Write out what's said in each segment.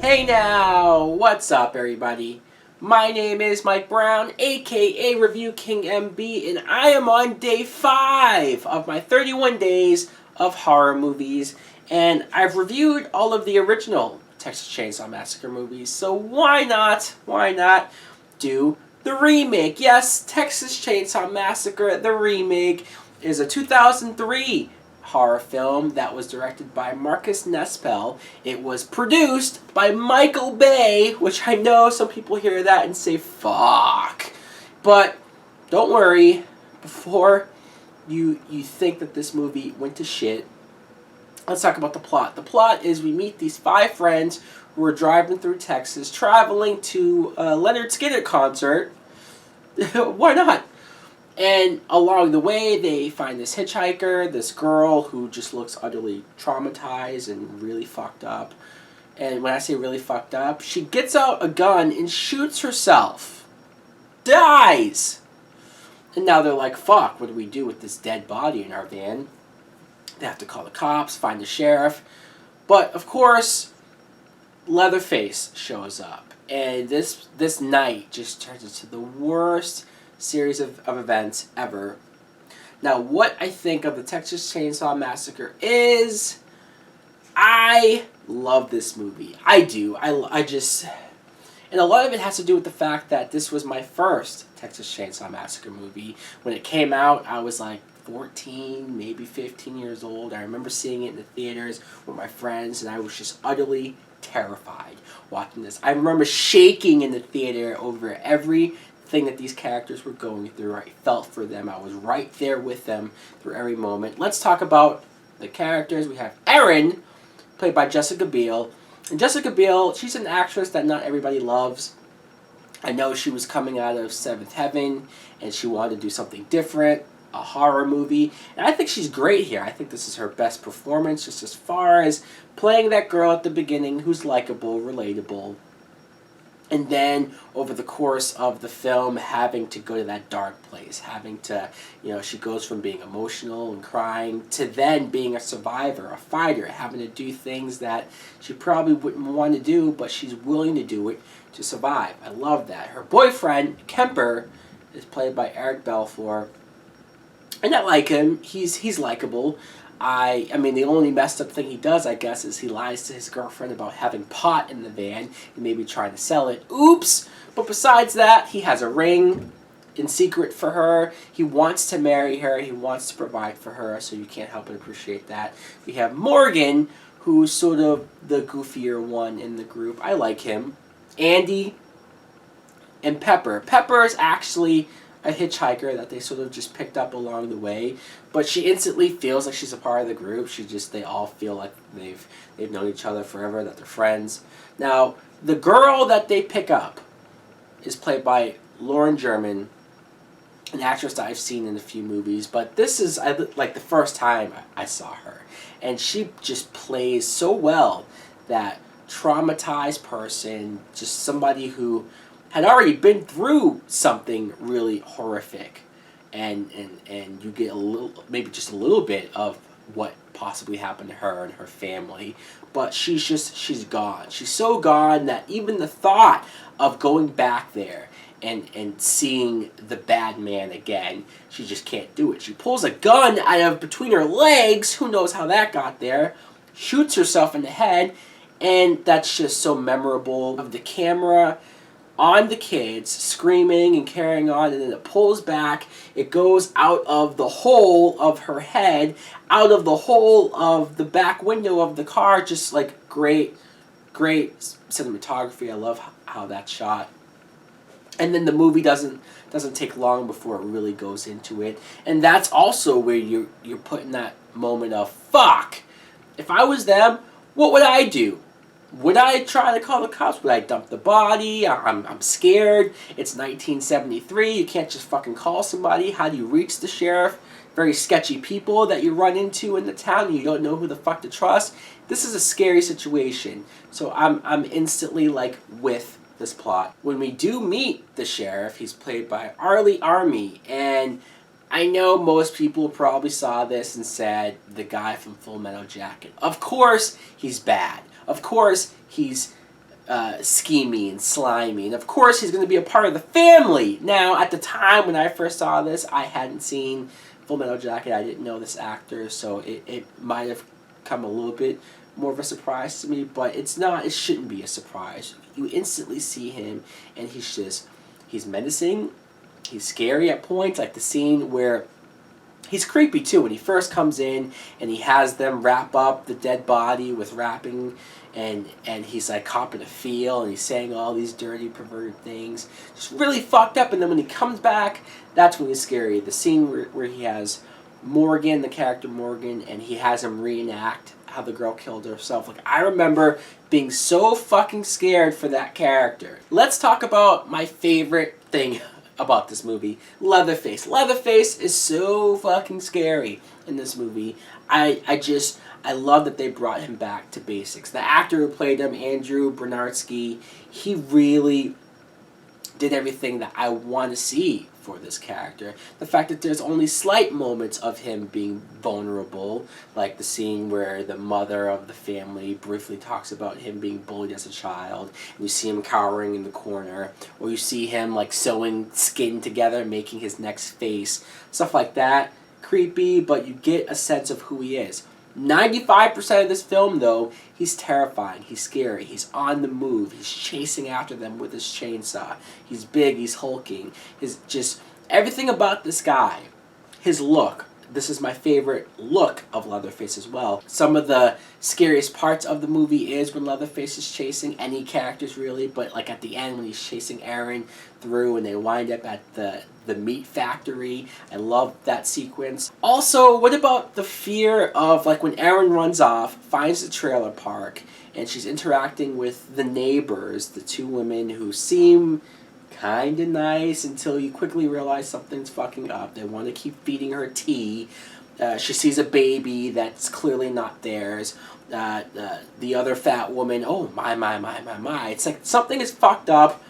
Hey now, what's up everybody? My name is Mike Brown, aka ReviewKingMB, and I am on day 5 of my 31 days of horror movies, and I've reviewed all of the original Texas Chainsaw Massacre movies, so why not do the remake? Yes, Texas Chainsaw Massacre, the remake, is a 2003 horror film that was directed by Marcus Nespel. It was produced by Michael Bay, which I know some people hear that and say, fuck. But don't worry, before you think that this movie went to shit, let's talk about the plot. The plot is we meet these 5 friends who are driving through Texas, traveling to a Leonard Skinner concert. Why not? And along the way, they find this hitchhiker, this girl who just looks utterly traumatized and really fucked up. And when I say really fucked up, she gets out a gun and shoots herself. Dies! And now they're like, fuck, what do we do with this dead body in our van? They have to call the cops, find the sheriff. But, of course, Leatherface shows up. And this night just turns into the worst series of events ever. Now, what I think of the Texas Chainsaw Massacre is, I love this movie. I do. I just, and a lot of it has to do with the fact that this was my first Texas Chainsaw Massacre movie. When it came out, I was like 14, maybe 15 years old. I remember seeing it in the theaters with my friends, and I was just utterly terrified watching this. I remember shaking in the theater over every thing that these characters were going through. I felt for them. I was right there with them through every moment. Let's talk about the characters. We have Erin, played by Jessica Biel. And Jessica Biel, she's an actress that not everybody loves. I know she was coming out of Seventh Heaven, and she wanted to do something different, a horror movie. And I think she's great here. I think this is her best performance, just as far as playing that girl at the beginning who's likable, relatable. And then, over the course of the film, having to go to that dark place, having to, she goes from being emotional and crying to then being a survivor, a fighter, having to do things that she probably wouldn't want to do, but she's willing to do it to survive. I love that. Her boyfriend, Kemper, is played by Eric Balfour. And I like him. He's likable. I mean, the only messed up thing he does, I guess, is he lies to his girlfriend about having pot in the van and maybe trying to sell it. Oops! But besides that, he has a ring in secret for her. He wants to marry her. He wants to provide for her, so you can't help but appreciate that. We have Morgan, who's sort of the goofier one in the group. I like him. Andy and Pepper. Pepper is actually a hitchhiker that they sort of just picked up along the way, but she instantly feels like she's a part of the group. They all feel like they've known each other forever, that they're friends. Now, the girl that they pick up is played by Lauren German, an actress that I've seen in a few movies, but this is like the first time I saw her, and she just plays so well that traumatized person, just somebody who had already been through something really horrific, and you get a little, maybe just a little bit of what possibly happened to her and her family, but she's gone. She's so gone that even the thought of going back there and seeing the bad man again, she just can't do it. She pulls a gun out of between her legs, who knows how that got there, shoots herself in the head, and that's just so memorable. Of the camera on the kids, screaming and carrying on, and then it pulls back. It goes out of the hole of her head, out of the hole of the back window of the car. Just like great cinematography. I love how that's shot. And then the movie doesn't take long before it really goes into it. And that's also where you're put in that moment of, fuck, if I was them, what would I do? Would I try to call the cops? Would I dump the body? I'm scared. It's 1973. You can't just fucking call somebody. How do you reach the sheriff? Very sketchy people that you run into in the town and you don't know who the fuck to trust. This is a scary situation. So I'm instantly like with this plot. When we do meet the sheriff, he's played by Arlie Army, and I know most people probably saw this and said, the guy from Full Metal Jacket. Of course he's bad. Of course he's schemy and slimy. And of course, he's going to be a part of the family. Now, at the time when I first saw this, I hadn't seen Full Metal Jacket. I didn't know this actor, so it might have come a little bit more of a surprise to me, but it's not. It shouldn't be a surprise. You instantly see him, and he's menacing. He's scary at points, like the scene where he's creepy too when he first comes in and he has them wrap up the dead body with wrapping, and he's like copping a feel, and he's saying all these dirty, perverted things. Just really fucked up. And then when he comes back, that's when he's scary. The scene where he has Morgan, the character Morgan, and he has him reenact how the girl killed herself. Like, I remember being so fucking scared for that character. Let's talk about my favorite thing about this movie, Leatherface. Leatherface is so fucking scary in this movie. I love that they brought him back to basics. The actor who played him, Andrew Bernardsky, he really did everything that I want to see for this character. The fact that there's only slight moments of him being vulnerable, like the scene where the mother of the family briefly talks about him being bullied as a child, and you see him cowering in the corner, or you see him like sewing skin together, making his next face, stuff like that. Creepy, but you get a sense of who he is. 95% of this film, though, he's terrifying, he's scary, he's on the move, he's chasing after them with his chainsaw, he's big, he's hulking, just everything about this guy, his look. This is my favorite look of Leatherface as well. Some of the scariest parts of the movie is when Leatherface is chasing any characters, really, but like at the end when he's chasing Aaron through and they wind up at the meat factory. I love that sequence. Also, what about the fear of like when Aaron runs off, finds the trailer park, and she's interacting with the neighbors, the two women who seem kind of nice until you quickly realize something's fucking up. They want to keep feeding her tea. She sees a baby that's clearly not theirs. The other fat woman, oh my. It's like something is fucked up.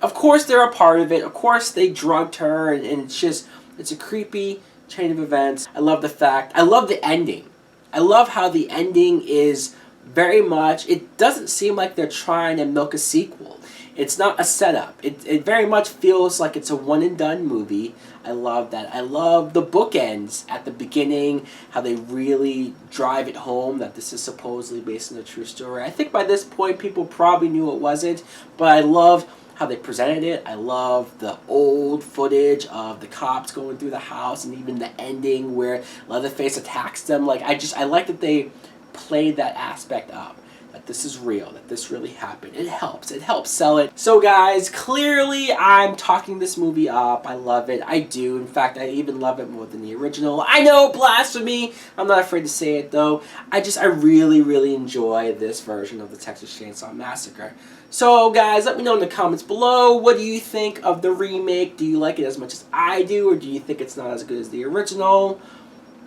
Of course they're a part of it. Of course they drugged her, and it's a creepy chain of events. I love the ending. I love how the ending is very much, it doesn't seem like they're trying to milk a sequel. It's not a setup. It very much feels like it's a one-and-done movie. I love that. I love the bookends at the beginning, how they really drive it home that this is supposedly based on a true story. I think by this point people probably knew it wasn't, but I love how they presented it. I love the old footage of the cops going through the house, and even the ending where Leatherface attacks them. Like, I like that they played that aspect up. That this is real, that this really happened. It helps sell it. So guys, clearly I'm talking this movie up. I love it, I do. In fact, I even love it more than the original. I know, blasphemy! I'm not afraid to say it though. I really enjoy this version of the Texas Chainsaw Massacre. So guys, let me know in the comments below, what do you think of the remake? Do you like it as much as I do, or do you think it's not as good as the original?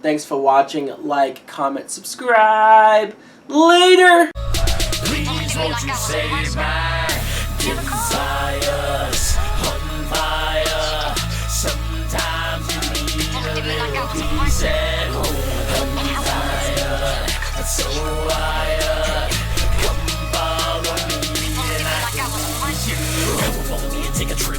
Thanks for watching. Like, comment, subscribe. Later! Please won't you save my desires on fire? Sometimes you need a little peace at home. I'm tired, so wired. Come follow me and I can lose you. Come follow me and take a trip.